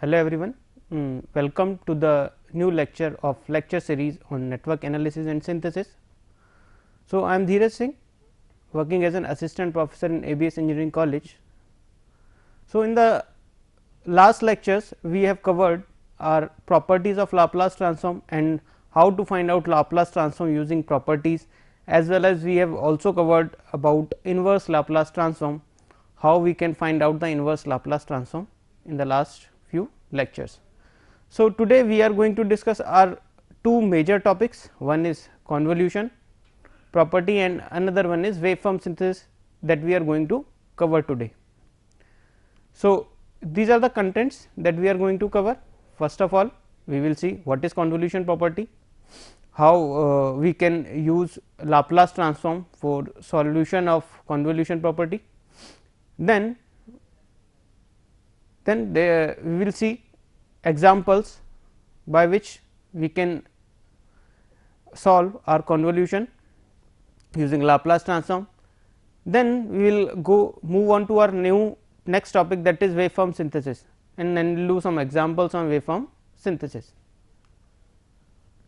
Hello everyone, welcome to the new lecture of lecture series on network analysis and synthesis. So, I am Dheeraj Singh, working as an assistant professor in ABS Engineering College. So, in the last lectures we have covered our properties of Laplace transform and how to find out Laplace transform using properties, as well as we have also covered about inverse Laplace transform, how we can find out the inverse Laplace transform in the last few lectures. So, today we are going to discuss our two major topics, one is convolution property and another one is waveform synthesis that we are going to cover today. So, these are the contents that we are going to cover. First of all, we will see what is convolution property, how we can use Laplace transform for solution of convolution property. Then we will see examples by which we can solve our convolution using Laplace transform. Then we will move on to our next topic, that is waveform synthesis, and then we will do some examples on waveform synthesis.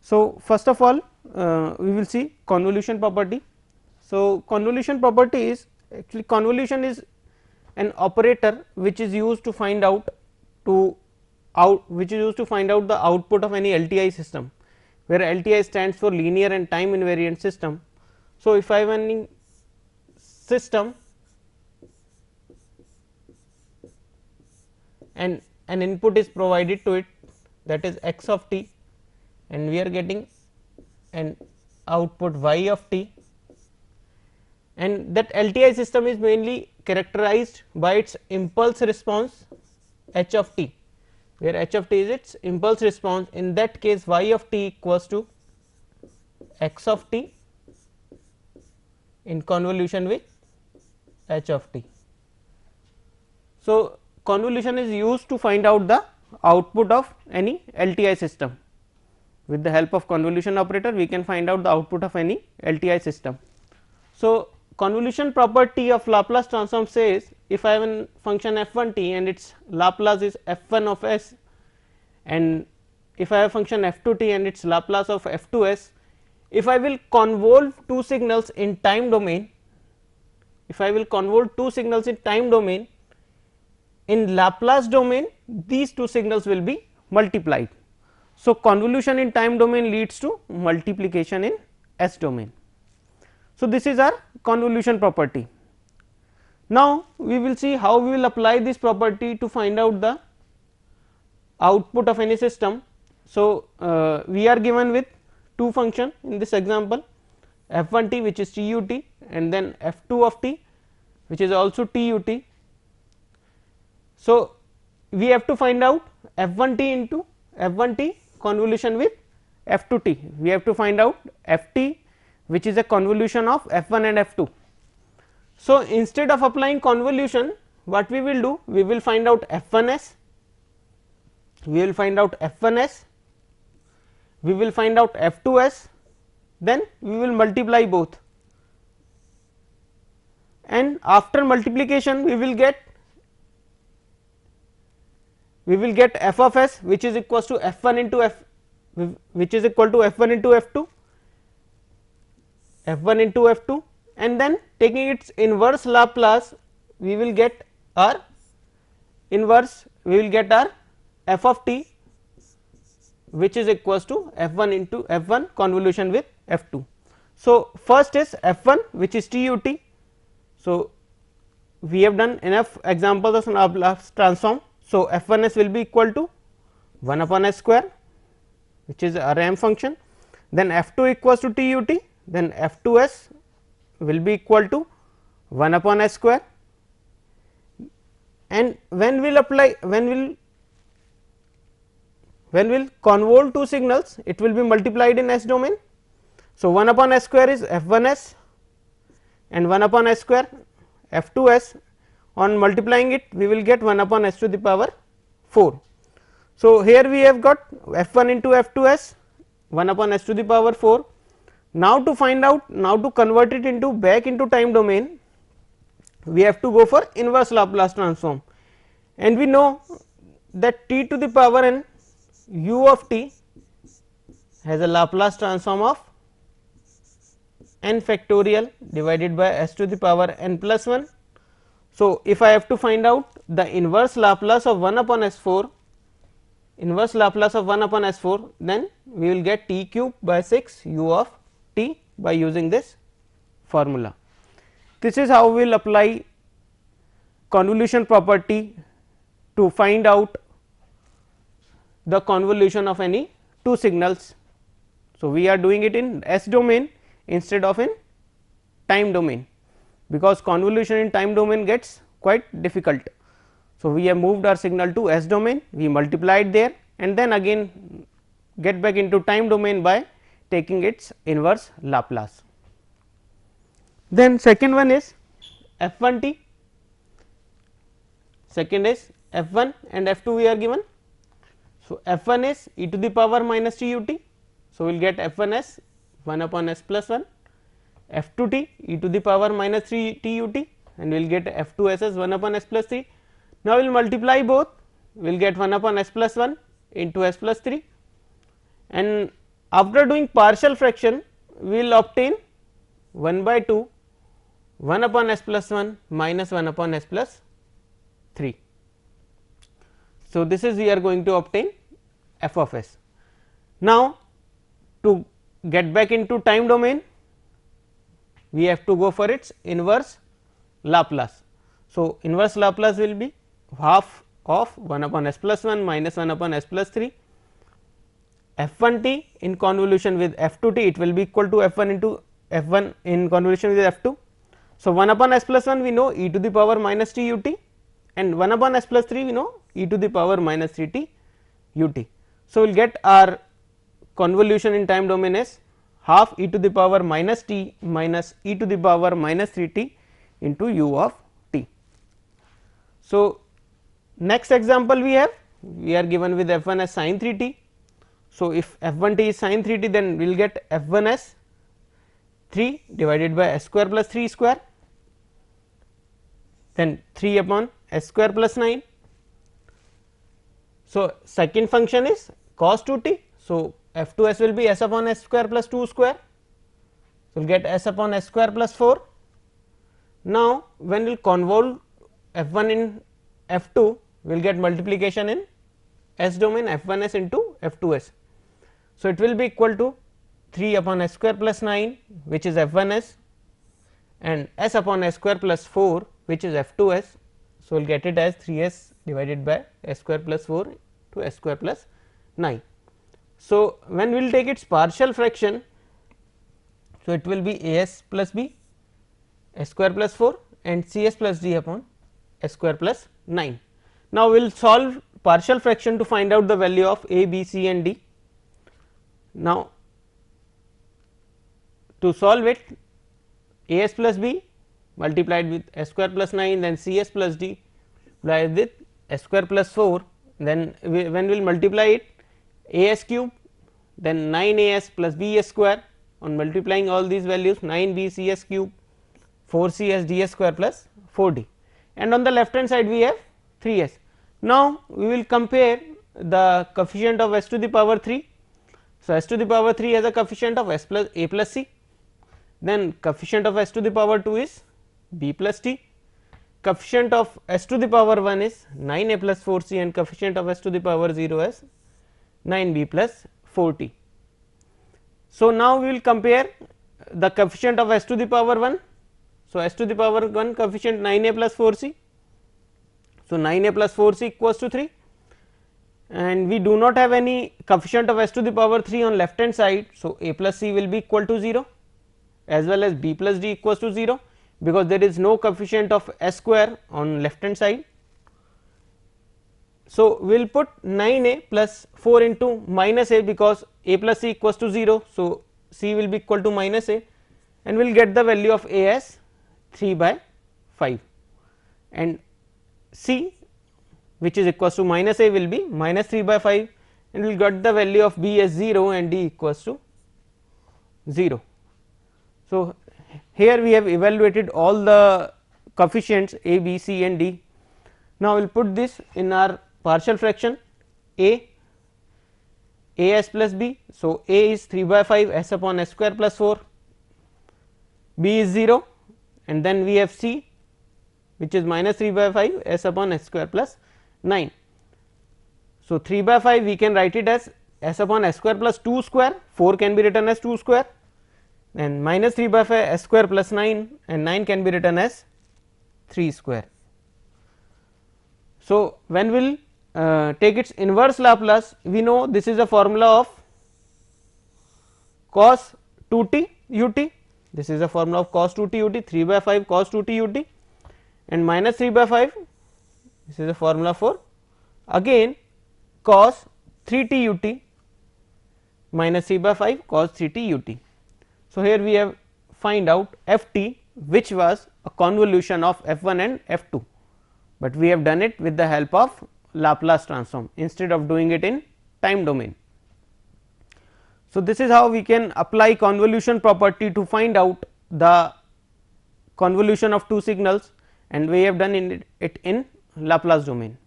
So, first of all we will see convolution property. So, convolution property is actually convolution is an operator which is used to find out the output of any LTI system, where LTI stands for linear and time invariant system. So, if I have any system and an input is provided to it, that is x of t, and we are getting an output y of t, and that LTI system is mainly characterized by its impulse response h of t, where h of t is its impulse response. In that case, y of t equals to x of t in convolution with h of t. So, convolution is used to find out the output of any LTI system. With the help of convolution operator, we can find out the output of any LTI system. So, convolution property of Laplace transform says, if I have a function f1 t and its Laplace is f1 of s, and if I have a function f2 t and its Laplace of f2 s, if I will convolve two signals in time domain, in Laplace domain these two signals will be multiplied. So, convolution in time domain leads to multiplication in S domain. So, this is our convolution property. Now, we will see how we will apply this property to find out the output of any system. So, we are given with two function in this example, f1 t which is t u t, and then f2 of t which is also t u t. So, we have to find out f1 t into f1 t convolution with f2 t. We have to find out f t, which is a convolution of f1 and f2. So, instead of applying convolution, what we will do, we will find out f1s, we will find out f1s, we will find out f2s, then we will multiply both, and after multiplication we will get f of s, which is equals to f1 into f1 into f2, f1 into f2, and then taking its inverse Laplace, we will get our f of t, which is equals to f1 into f1 convolution with f2. So, first is f1 which is t u t. So, we have done enough examples of Laplace transform. So, f1s will be equal to 1 upon s square, which is a ramp function, then f2 equals to t u t, then f2s will be equal to 1 upon s square, and when we will convolve two signals, it will be multiplied in s domain. So, 1 upon s square is f1s and 1 upon s square f2s. On multiplying it, we will get 1 upon s to the power 4. So, here we have got f1 into f2s 1 upon s to the power 4. Now, to find out, now to convert it into back into time domain, we have to go for inverse Laplace transform, and we know that t to the power n u of t has a Laplace transform of n factorial divided by s to the power n plus 1. So, if I have to find out the inverse Laplace of 1 upon s 4, inverse Laplace of 1 upon s 4, then we will get t cube by 6 u of t by using this formula. This is how we will apply convolution property to find out the convolution of any two signals. So, we are doing it in s domain instead of in time domain, because convolution in time domain gets quite difficult. So, we have moved our signal to s domain, we multiplied there and then again get back into time domain by taking its inverse Laplace. Then second one is f 1 t, second is f 1 and f 2 we are given. So, f 1 is e to the power minus t u t. So, we will get f 1 as 1 upon s plus 1, f 2 t e to the power minus 3 t u t, and we will get f 2 s as 1 upon s plus 3. Now, we will multiply both, we will get 1 upon s plus 1 into s plus 3, and after doing partial fraction we will obtain 1 by 2 1 upon s plus 1 minus 1 upon s plus 3. So, this is we are going to obtain f of s. Now, to get back into time domain we have to go for its inverse Laplace. So, inverse Laplace will be half of 1 upon s plus 1 minus 1 upon s plus 3, f 1 t in convolution with f 2 t, it will be equal to f 1 into f 1 in convolution with f 2. So, 1 upon s plus 1 we know e to the power minus t u t, and 1 upon s plus 3 we know e to the power minus 3 t u t. So, we will get our convolution in time domain as half e to the power minus t minus e to the power minus 3 t into u of t. So, next example we have, we are given with f 1 as sin 3 t. So, if f 1 t is sin 3 t, then we will get f 1 as 3 divided by s square plus 3 square, then 3 upon s square plus 9. So, second function is cos 2 t. So, f 2 s will be s upon s square plus 2 square. So, we will get s upon s square plus 4. Now, when we will convolve f 1 in f 2, we will get multiplication in s domain f 1 s into f 2 s. So, it will be equal to 3 upon s square plus 9, which is f 1 s, and s upon s square plus 4, which is f 2 s. So, we will get it as 3 s divided by s square plus 4 to s square plus 9. So, when we will take its partial fraction, so it will be a s plus b s square plus 4 and c s plus d upon s square plus 9. Now, we will solve partial fraction to find out the value of a, b, c and d. Now, to solve it, a s plus b multiplied with s square plus 9, then c s plus d multiplied with s square plus 4, then when we will multiply it, a s cube, then 9 a s plus b s square, on multiplying all these values 9 b c s cube, 4 c s d s square plus 4 d, and on the left hand side we have 3 s. Now, we will compare the coefficient of s to the power 3. So, s to the power 3 has a coefficient of s plus a plus c, then coefficient of s to the power 2 is b plus t, coefficient of s to the power 1 is 9 a plus 4 c, and coefficient of s to the power 0 is 9 b plus 4 t. So, now we will compare the coefficient of s to the power 1. So, s to the power 1 coefficient 9 a plus 4 c. So, 9 a plus 4 c equals to 3, and we do not have any coefficient of s to the power 3 on left hand side. So, a plus c will be equal to 0 as well as b plus d equals to 0, because there is no coefficient of s square on left hand side. So, we will put 9 a plus 4 into minus a, because a plus c equals to 0. So, c will be equal to minus a, and we will get the value of a as 3 by 5, and c which is equals to minus a will be minus 3 by 5, and we will get the value of b as 0 and d equals to 0. So, here we have evaluated all the coefficients a, b, c and d. Now, we will put this in our partial fraction a s plus b. So, a is 3 by 5 s upon s square plus 4, b is 0, and then we have c which is minus 3 by 5 s upon s square plus 9. So, 3 by 5 we can write it as s upon s square plus 2 square, 4 can be written as 2 square, and minus 3 by 5 s square plus 9, and 9 can be written as 3 square. So, when we will take its inverse Laplace, we know this is a formula of cos 2 t u t, this is a formula of cos 2 t u t, 3 by 5 cos 2 t u t, and minus 3 by 5, this is a formula for again cos 3 t u t minus 3 by 5 cos 3 t u t. So, here we have find out f t, which was a convolution of f 1 and f 2, but we have done it with the help of Laplace transform instead of doing it in time domain. So, this is how we can apply convolution property to find out the convolution of two signals, and we have done it in Laplace domain.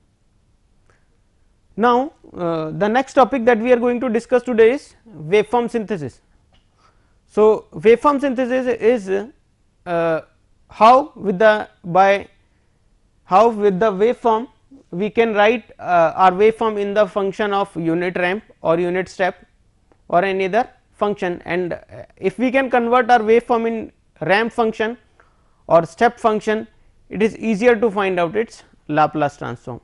Now, the next topic that we are going to discuss today is waveform synthesis. So, waveform synthesis is how with the waveform we can write our waveform in the function of unit ramp or unit step or any other function, and if we can convert our waveform in ramp function or step function, it is easier to find out its Laplace transform.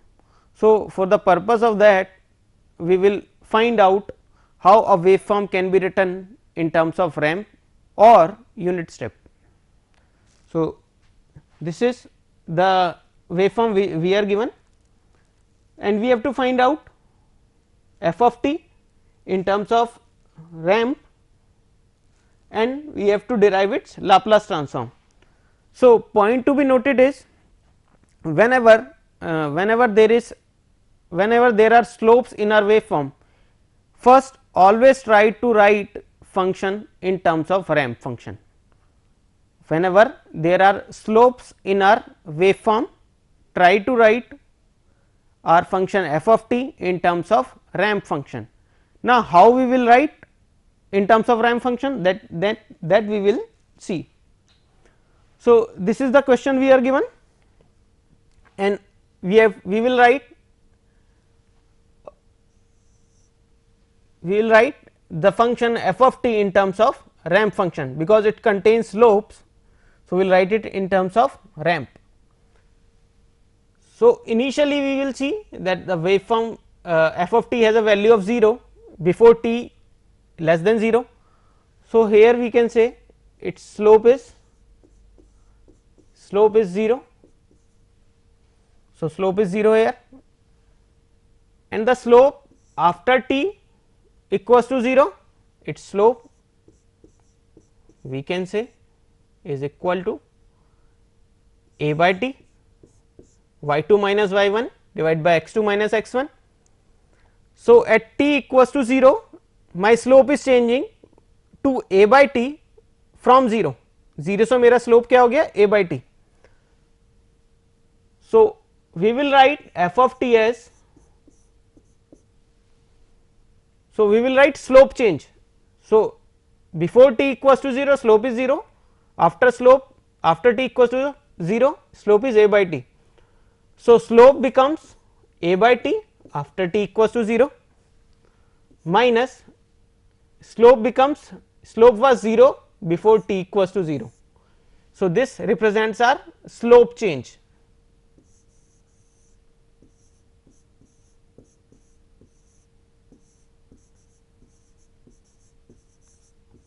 So, for the purpose of that we will find out how a waveform can be written in terms of ramp or unit step. So, this is the waveform we are given, and we have to find out f of t in terms of ramp, and we have to derive its Laplace transform. So, point to be noted is whenever there are slopes in our waveform, first always try to write function in terms of ramp function. Whenever there are slopes in our waveform, try to write our function f of t in terms of ramp function. Now, how we will write in terms of ramp function, that we will see. So, this is the question we are given, and we will write the function f of t in terms of ramp function, because it contains slopes. So, we will write it in terms of ramp. So, initially we will see that the waveform f of t has a value of 0 before t less than 0. So, here we can say its slope is 0. So, slope is 0 here, and the slope after t equals to 0, its slope we can say is equal to a by t, y 2 minus y 1 divided by x 2 minus x 1. So, at t equals to 0, my slope is changing to a by t from 0. 0 से मेरा slope क्या हो गया, a by t. So, we will write f of t as, so we will write slope change. So, before t equals to 0, slope is 0, after t equals to 0, slope is a by t. So, slope becomes a by t after t equals to 0 minus slope was 0 before t equals to 0. So, this represents our slope change.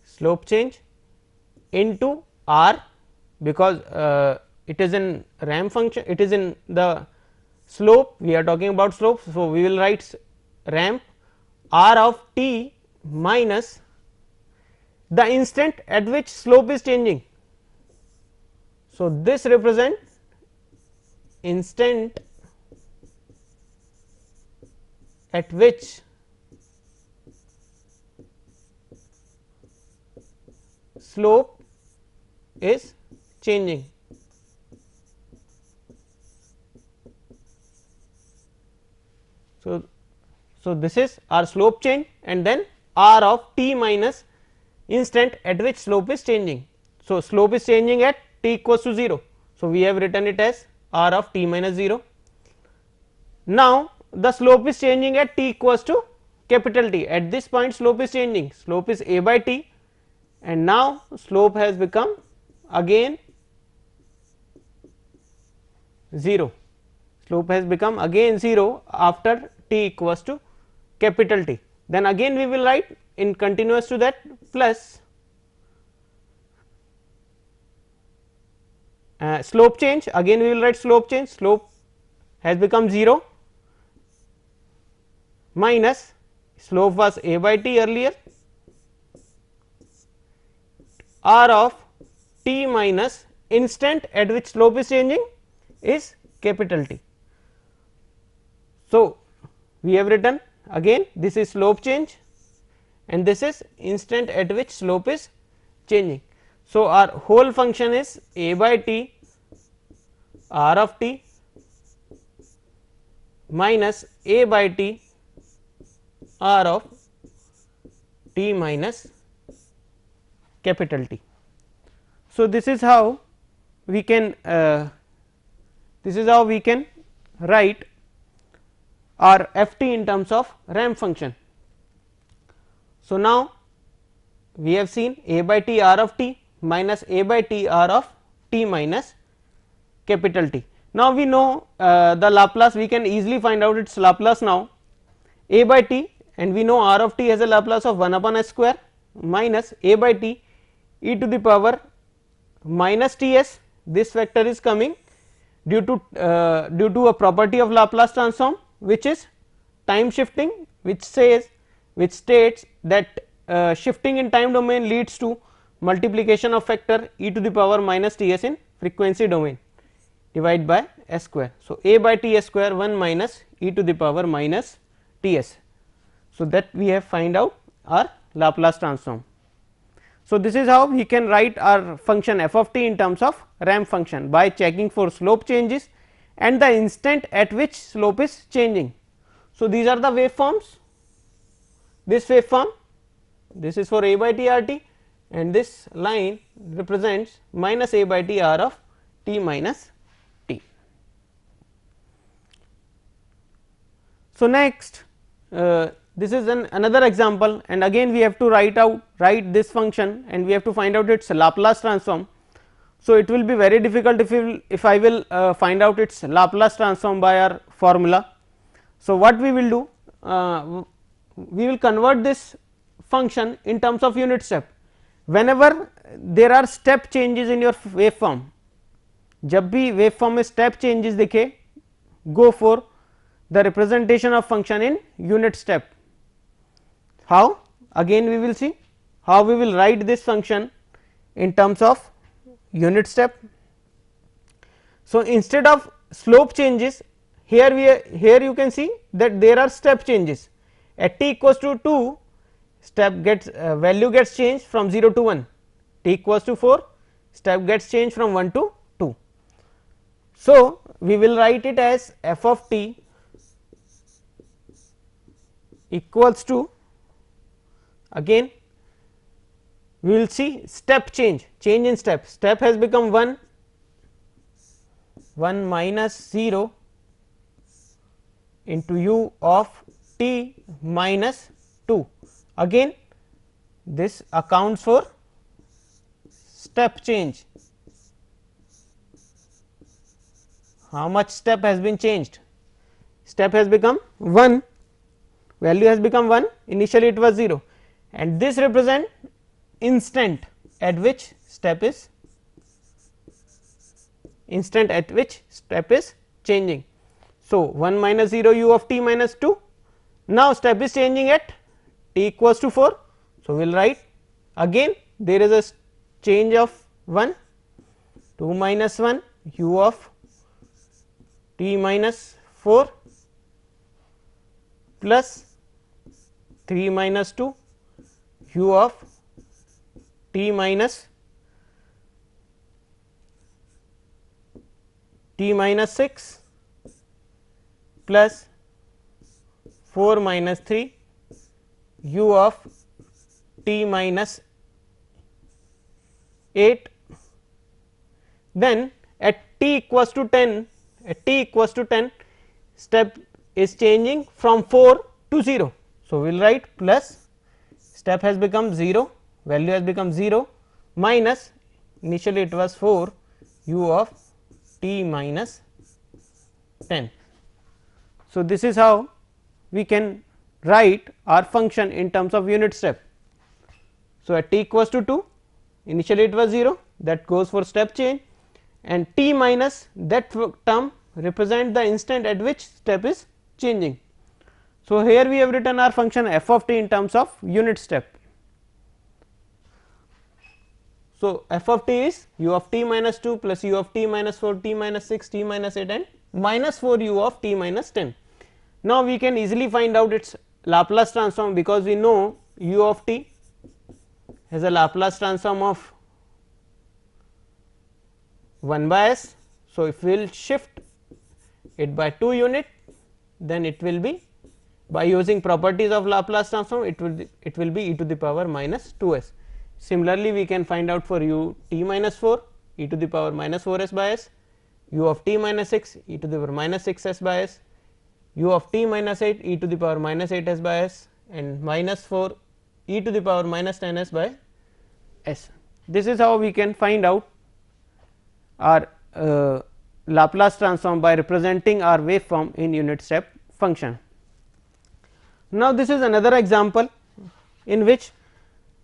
Slope change into r, because it is in ramp function, it is in the slope, we are talking about slope. So, we will write ramp r of t minus the instant at which slope is changing. So, this represents instant at which slope is changing. So this is our slope change, and then r of t minus instant at which slope is changing. So slope is changing at t equals to 0. So we have written it as r of t minus 0. Now the slope is changing at t equals to capital T. At this point slope is changing, slope is a by t, and now slope has become again 0. Slope has become again 0 after t equals to capital T. Then again we will write in continuous to that plus slope change, again we will write slope change, slope has become 0 minus slope was a by t earlier, r of t minus instant at which slope is changing is capital T. So we have written again this is slope change and this is instant at which slope is changing. So our whole function is a by t r of t minus a by t r of t minus capital T. So this is how we can write our f t in terms of ramp function. So now we have seen a by t r of t minus a by t r of t minus capital T. Now we know the Laplace, we can easily find out its Laplace now, a by t, and we know r of t has a Laplace of 1 upon s square minus a by t e to the power minus t s. This factor is coming due to a property of Laplace transform which is time shifting, which states that shifting in time domain leads to multiplication of factor e to the power minus t s in frequency domain divided by s square. So a by t s square 1 minus e to the power minus t s. So that we have find out our Laplace transform. So this is how we can write our function f of t in terms of ramp function by checking for slope changes and the instant at which slope is changing. So these are the waveforms, this waveform, this is for a by t r t, and this line represents minus a by t r of t minus t. So next this is another example, and again we have to write this function and we have to find out its Laplace transform. So it will be very difficult if I will find out its Laplace transform by our formula. So what we will do, we will convert this function in terms of unit step. Whenever there are step changes in your waveform, जब भी waveform में step changes दिखे, go for the representation of function in unit step. How? Again we will see how we will write this function in terms of unit step. So instead of slope changes, here you can see that there are step changes. At t equals to 2, step gets value gets changed from 0 to 1, t equals to 4, step gets changed from 1 to 2. So we will write it as f of t equals to, again we will see step change in step has become 1 minus 0 into u of t minus 2. Again this accounts for step change, how much step has been changed, step has become 1, value has become 1, initially it was 0, and this represent instant at which step is changing. So 1 minus 0 u of t minus 2, now step is changing at t equals to 4. So we will write again there is a change of 1, 2 minus 1 u of t minus 4 plus 3 minus 2 u of t minus 6 plus 4 minus 3 u of t minus 8, then at t equals to 10, step is changing from 4 to 0. So, we will write plus step has become 0, value has become 0, minus initially it was 4 u of t minus 10. So, this is how we can write our function in terms of unit step. So, at t equals to 2, initially it was 0, that goes for step change, and t minus that term represent the instant at which step is changing. So, here we have written our function f of t in terms of unit step. So, f of t is u of t minus 2 plus u of t minus 4 t minus 6 t minus 8 and minus 4 u of t minus 10. Now, we can easily find out its Laplace transform, because we know u of t has a Laplace transform of 1 by s. So, if we will shift it by 2 unit, then it will be, by using properties of Laplace transform, it will be e to the power minus 2 s. Similarly, we can find out for u t minus 4 e to the power minus 4 s by s, u of t minus 6 e to the power minus 6 s by s, u of t minus 8 e to the power minus 8 s by s, and minus 4 e to the power minus 10 s by s. This is how we can find out our Laplace transform by representing our waveform in unit step function. Now, this is another example in which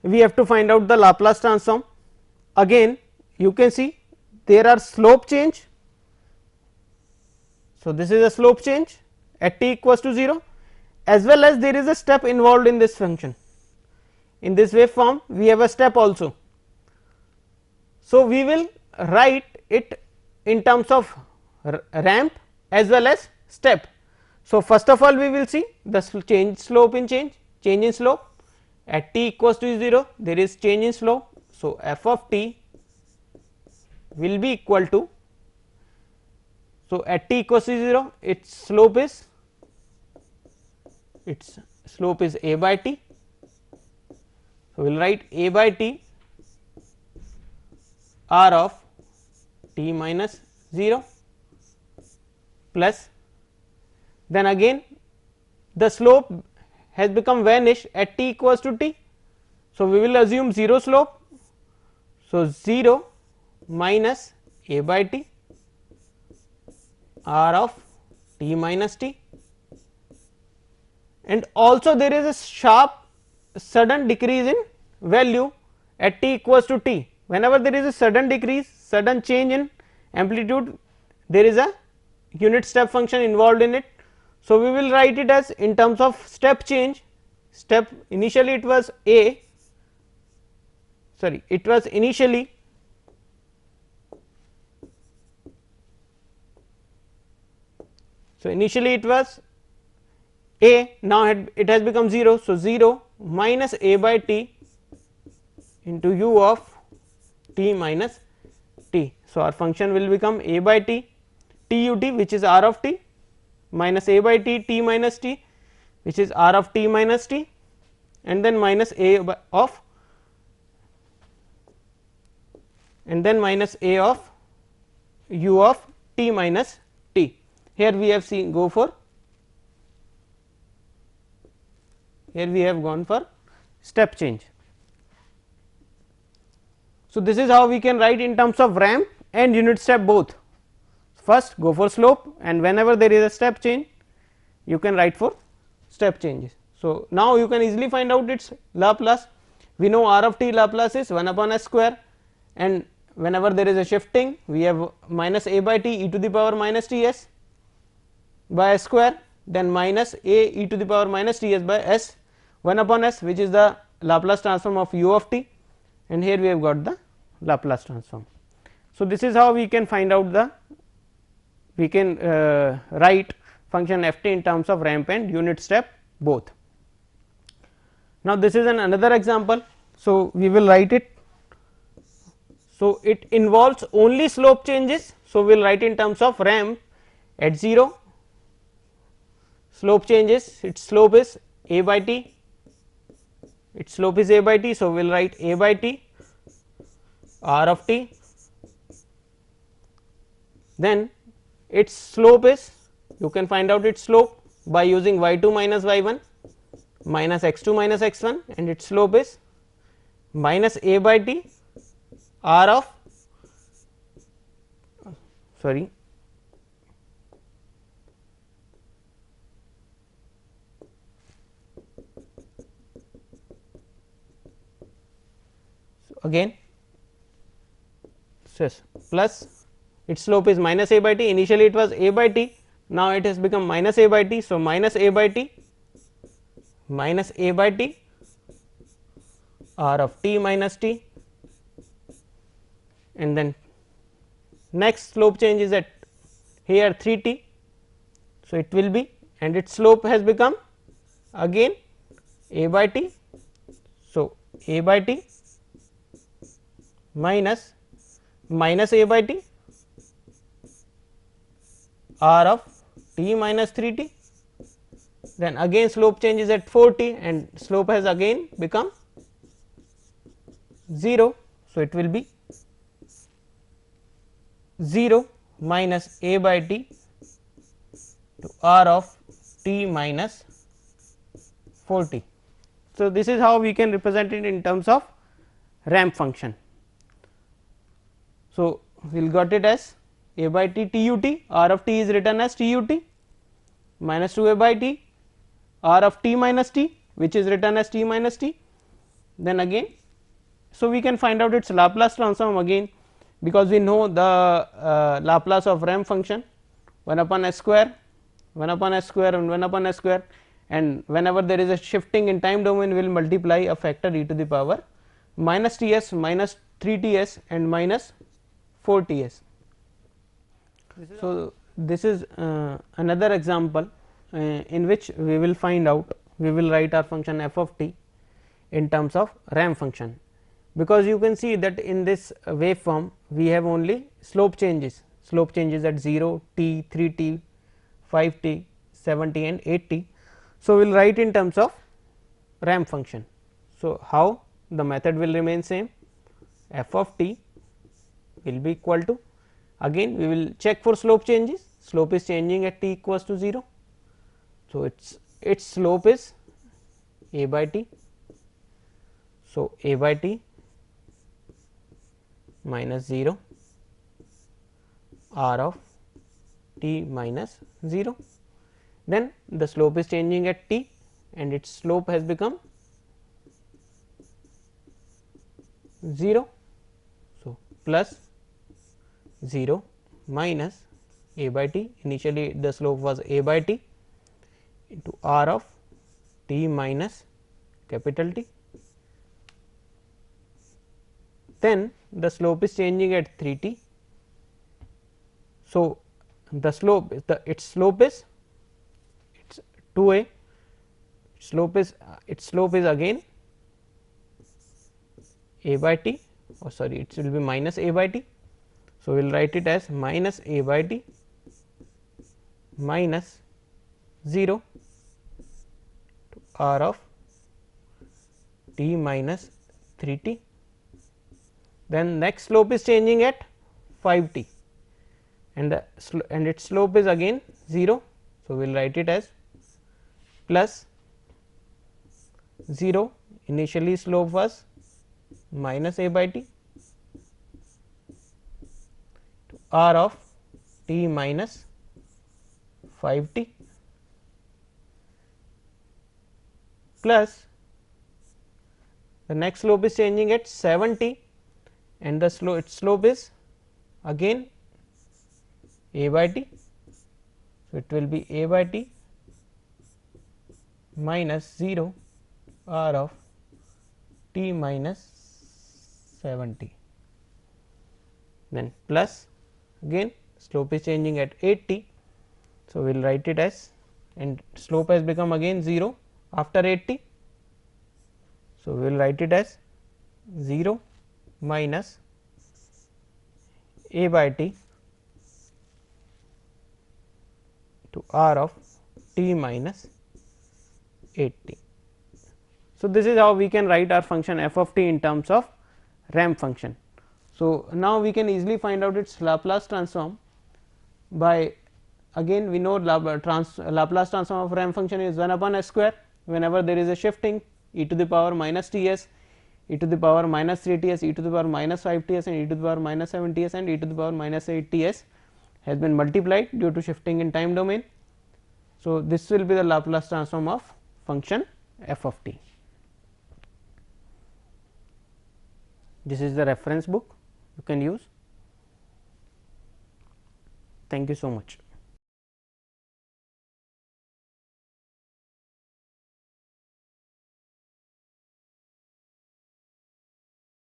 we have to find out the Laplace transform. Again you can see there are slope change. So, this is a slope change at t equals to 0, as well as there is a step involved in this function. In this waveform we have a step also. So, we will write it in terms of ramp as well as step. So, first of all we will see the change slope in change in slope. At t equals to 0, there is change in slope. So, f of t will be equal to, so at t equals to 0, its slope is a by t. So, we will write a by t r of t minus 0 plus, then again the slope has become vanished at t equals to t. So, we will assume 0 slope. So, 0 minus a by t r of t minus t, and also there is a sharp sudden decrease in value at t equals to t. Whenever there is a sudden decrease, sudden change in amplitude, there is a unit step function involved in it. So, we will write it as in terms of step change. Step initially it was a, sorry, it was initially it was a, now it has become 0. So, 0 minus a by t into u of t minus t. So, our function will become a by t t u t, which is r of t, minus a by t t minus t, which is r of t minus t, and then minus a of, and then minus a of u of t minus t. Here we have seen go for, here we have gone for step change. So, this is how we can write in terms of ramp and unit step both. First go for slope, and whenever there is a step change you can write for step changes. So, now you can easily find out its Laplace. We know r of t Laplace is 1 upon s square, and whenever there is a shifting we have minus a by t e to the power minus t s by s square, then minus a e to the power minus t s by s 1 upon s, which is the Laplace transform of u of t, and here we have got the Laplace transform. So, this is how we can find out the, we can write function f t in terms of ramp and unit step both. Now, this is another example. So, we will write it. So, it involves only slope changes. So, we will write in terms of ramp at 0. slope changes, its slope is a by t, its slope is a by t. So, we will write a by t r of t, then its slope is, you can find out its slope by using y 2 minus y 1 minus x 2 minus x 1, and its slope is minus a by t r of, sorry, so again plus its slope is minus a by t, initially it was a by t, now it has become minus a by t. So, minus a by t minus a by t r of t minus t, and then next slope change is at here 3 t. So, it will be, and its slope has become again a by t. So, a by t minus a by t r of t minus 3 t, then again slope change is at 4 t and slope has again become 0. So, it will be 0 minus a by t to r of t minus 4 t. So, this is how we can represent it in terms of ramp function. So, we will got it as a by t t u t, r of t is written as t u t minus 2 a by t r of t minus t, which is written as t minus t. Then again, so we can find out its Laplace transform again, because we know the Laplace of ramp function 1 upon s square, 1 upon s square and 1 upon s square, and whenever there is a shifting in time domain, we will multiply a factor e to the power minus t s, minus 3 t s and minus 4 t s. So, this is another example in which we will find out, we will write our function f of t in terms of ramp function, because you can see that in this waveform we have only slope changes at 0, t, 3 t, 5 t, 7 t and 8 t. So, we will write in terms of ramp function. So, how the method will remain same, f of t will be equal to, again we will check for slope changes, slope is changing at t equals to 0. So, its slope is a by t. So, a by t minus 0 r of t minus 0, then the slope is changing at t and its slope has become 0. So, plus 0 minus a by t, initially the slope was a by t into r of t minus capital T, then the slope is changing at 3 t. So, the slope is its slope is 2a, its slope is again a by t, or sorry, it will be minus a by t. So, we will write it as minus a by t minus 0 to r of t minus 3 t, then next slope is changing at 5 t and its slope is again 0. So, we will write it as plus 0, initially slope was minus a by t to r of t minus 5 t plus the next slope is changing at 7 t and the its slope is again a by t. So, it will be a by t minus 0 r of t minus 7 t, then plus again slope is changing at 8 t. So, we will write it as, and slope has become again 0 after 8 t. So, we will write it as 0 minus a by t to r of t minus 8t. So, this is how we can write our function f of t in terms of ramp function. So, now we can easily find out its Laplace transform by, again we know Laplace transform of ramp function is 1 upon s square whenever there is a shifting e to the power minus t s, e to the power minus 3 t s, e to the power minus 5 t s and e to the power minus 7 t s and e to the power minus 8 t s has been multiplied due to shifting in time domain. So, this will be the Laplace transform of function f of t. This is the reference book you can use. Thank you so much.